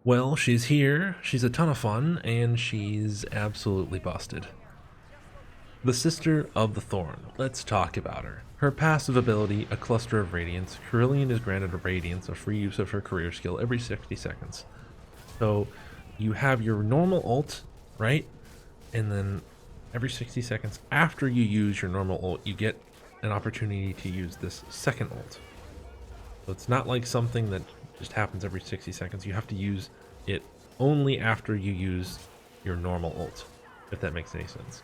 Well, she's here, she's a ton of fun, and she's absolutely busted. The Sister of the Thorn. Let's talk about her. Her passive ability, a Cluster of Radiance. Cerulean is granted a Radiance, a free use of her career skill every 60 seconds. So you have your normal ult, right? And then every 60 seconds after you use your normal ult, you get an opportunity to use this second ult. So it's not like something that just happens every 60 seconds. You have to use it only after you use your normal ult, if that makes any sense.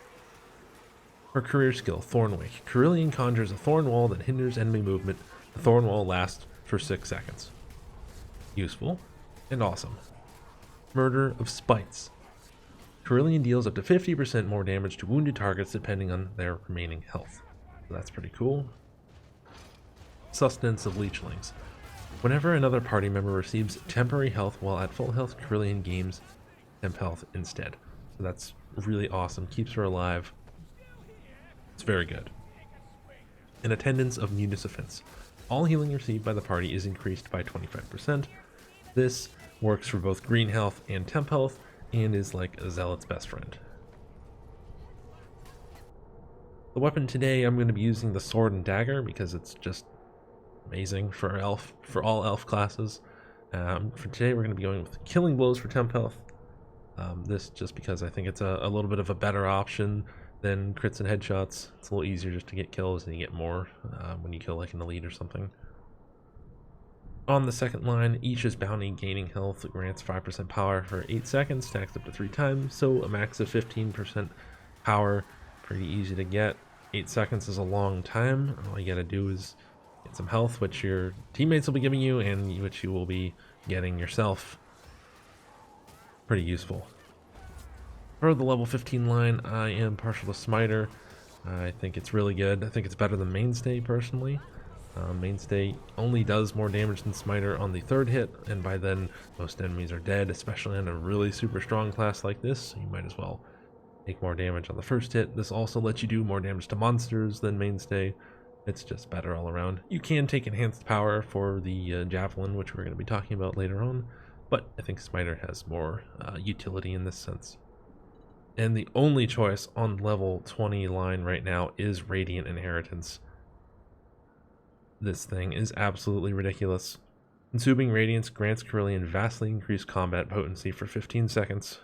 Her career skill, Thorn Wake. Cerulean conjures a thorn wall that hinders enemy movement. The thorn wall lasts for 6 seconds. Useful and awesome. Murder of Spites. Cerulean deals up to 50% more damage to wounded targets depending on their remaining health. So that's pretty cool. Sustenance of Leechlings. Whenever another party member receives temporary health while at full health, Cerulean gains temp health instead. So that's really awesome. Keeps her alive. It's very good. An Attendance of Municipants. All healing received by the party is increased by 25%. This works for both green health and temp health and is like a zealot's best friend. The weapon today, I'm going to be using the sword and dagger because it's just amazing for all elf classes. For today, we're going to be going with killing blows for temp health. This just because I think it's a little bit of a better option than crits and headshots. It's a little easier just to get kills and you get more when you kill like an elite or something. On the second line, each is bounty gaining health grants 5% power for 8 seconds, stacks up to 3 times, so a max of 15% power. Pretty easy to get. 8 seconds is a long time. All you gotta do is get some health, which your teammates will be giving you and which you will be getting yourself. Pretty useful. For the level 15 line, I am partial to Smiter. I think it's really good. I think it's better than Mainstay personally. Mainstay only does more damage than Smiter on the third hit, and by then most enemies are dead, especially in a really super strong class like this, so you might as well take more damage on the first hit. This also lets you do more damage to monsters than Mainstay. It's just better all around. You can take enhanced power for the Javelin, which we're going to be talking about later on, but I think Smiter has more utility in this sense. And the only choice on level 20 line right now is Radiant Inheritance. This thing is absolutely ridiculous. Consuming Radiance grants Cerulean vastly increased combat potency for 15 seconds.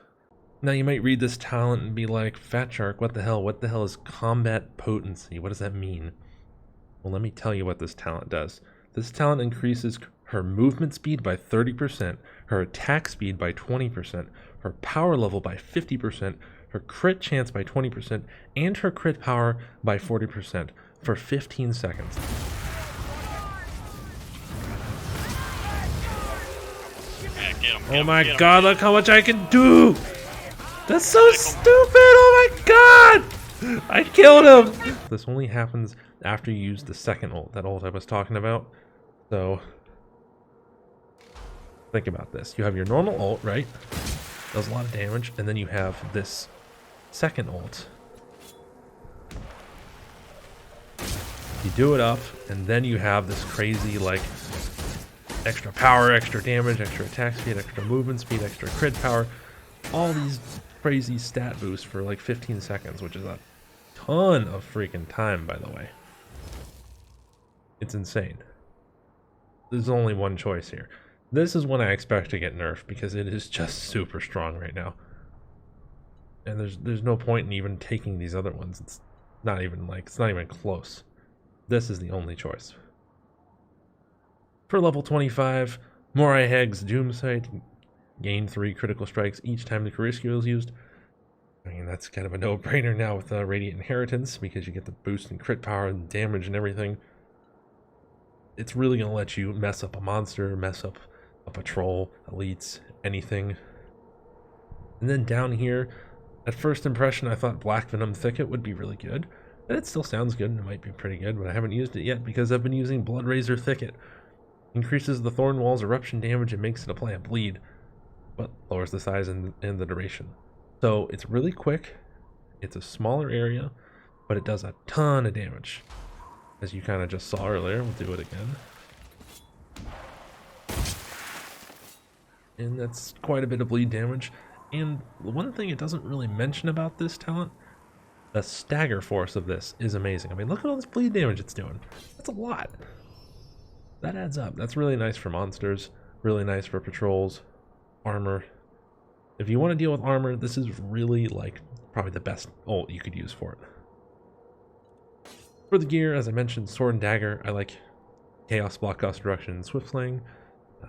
Now you might read this talent and be like, Fat Shark, what the hell? What the hell is combat potency? What does that mean? Well, let me tell you what this talent does. This talent increases her movement speed by 30%, her attack speed by 20%, her power level by 50%, her crit chance by 20%, and her crit power by 40% for 15 seconds. Oh my god, look how much I can do! That's so stupid! Oh my god! I killed him! This only happens after you use the second ult, that ult I was talking about. So, think about this. You have your normal ult, right? Does a lot of damage, and then you have this second ult. You do it up, and then you have this crazy, like, extra power, extra damage, extra attack speed, extra movement speed, extra crit power. All these crazy stat boosts for like 15 seconds, which is a ton of freaking time, by the way. It's insane. There's only one choice here. This is when I expect to get nerfed because it is just super strong right now. And there's no point in even taking these other ones. It's not even close. This is the only choice. For level 25, Morai Heg's Doomsight, gain 3 critical strikes each time the career skill is used. I mean, that's kind of a no-brainer now with Radiant Inheritance because you get the boost in crit power and damage and everything. It's really going to let you mess up a monster, mess up a patrol, elites, anything. And then down here, at first impression, I thought Black Venom Thicket would be really good. And it still sounds good and it might be pretty good, but I haven't used it yet because I've been using Blood Razor Thicket. Increases the Thorn Wall's eruption damage and makes it apply a bleed, but lowers the size and the duration. So it's really quick, it's a smaller area, but it does a ton of damage. As you kind of just saw earlier, we'll do it again. and that's quite a bit of bleed damage. And the one thing it doesn't really mention about this talent, the stagger force of this is amazing. I mean, look at all this bleed damage it's doing. That's a lot. That adds up. That's really nice for monsters, really nice for patrols, armor. If you want to deal with armor, this is really like probably the best ult you could use for it. For the gear, as I mentioned, sword and dagger. I like chaos, block, gust, reduction, and swift slaying.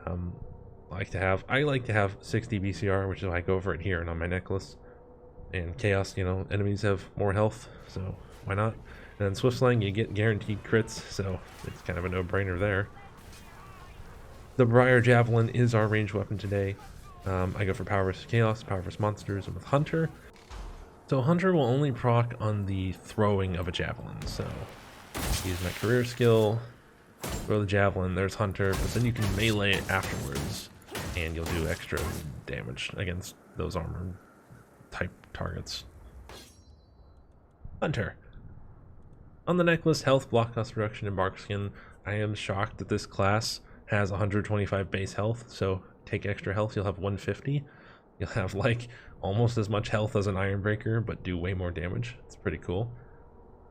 I like to have 60 BCR, which is why I go for it here and on my necklace. And chaos, you know, enemies have more health, so why not? And then swift slaying, you get guaranteed crits, so it's kind of a no-brainer there. The Briar Javelin is our ranged weapon today. I go for power versus chaos, power versus monsters, and with Hunter. So Hunter will only proc on the throwing of a javelin, so use my career skill, throw the javelin, there's Hunter, but then you can melee it afterwards, and you'll do extra damage against those armor type targets. Hunter. On the necklace, health, block, cost reduction, and bark skin. I am shocked that this class has 125 base health, so take extra health, you'll have 150. You'll have like almost as much health as an Ironbreaker, but do way more damage. It's pretty cool.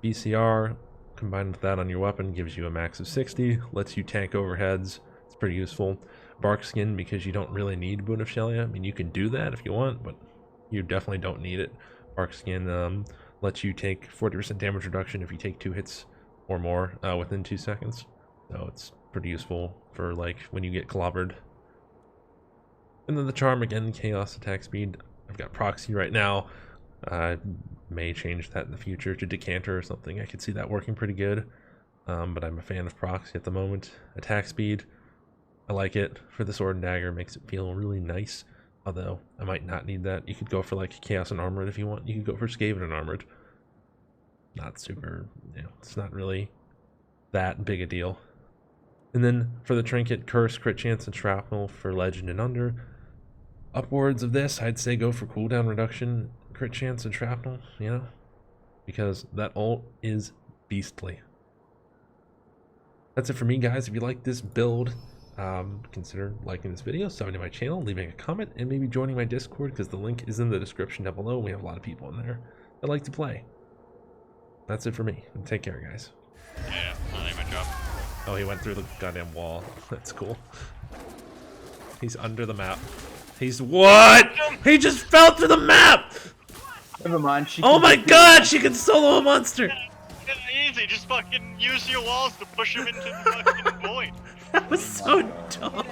BCR combined with that on your weapon gives you a max of 60, lets you tank overheads. It's pretty useful. Bark skin, because you don't really need Boon of Shelia. I mean, you can do that if you want, but you definitely don't need it. Bark skin lets you take 40% damage reduction if you take 2 hits or more within 2 seconds. So it's pretty useful for like when you get clobbered. And then the charm, again, chaos attack speed. I've got proxy right now. May change that in the future to decanter or something. I could see that working pretty good. But I'm a fan of proxy at the moment. Attack speed, I like it for the sword and dagger. Makes it feel really nice. Although I might not need that. You could go for like chaos and armored if you want. You could go for Skaven and armored. Not super, you know, it's not really that big a deal. And then for the trinket, curse, crit chance, and shrapnel for legend and under. Upwards of this, I'd say go for cooldown reduction, crit chance, and shrapnel, you know, because that ult is beastly. That's it for me, guys. If you like this build, consider liking this video, subbing to my channel, leaving a comment, and maybe joining my Discord, because the link is in the description down below. We have a lot of people in there that like to play. That's it for me. Take care, guys. Yeah, I think my job. Oh, he went through the goddamn wall. That's cool. He's under the map. He's what? He just fell through the map! Never mind. Oh my god, she can solo a monster! Yeah, easy, just fucking use your walls to push him into the fucking void. That was so dumb.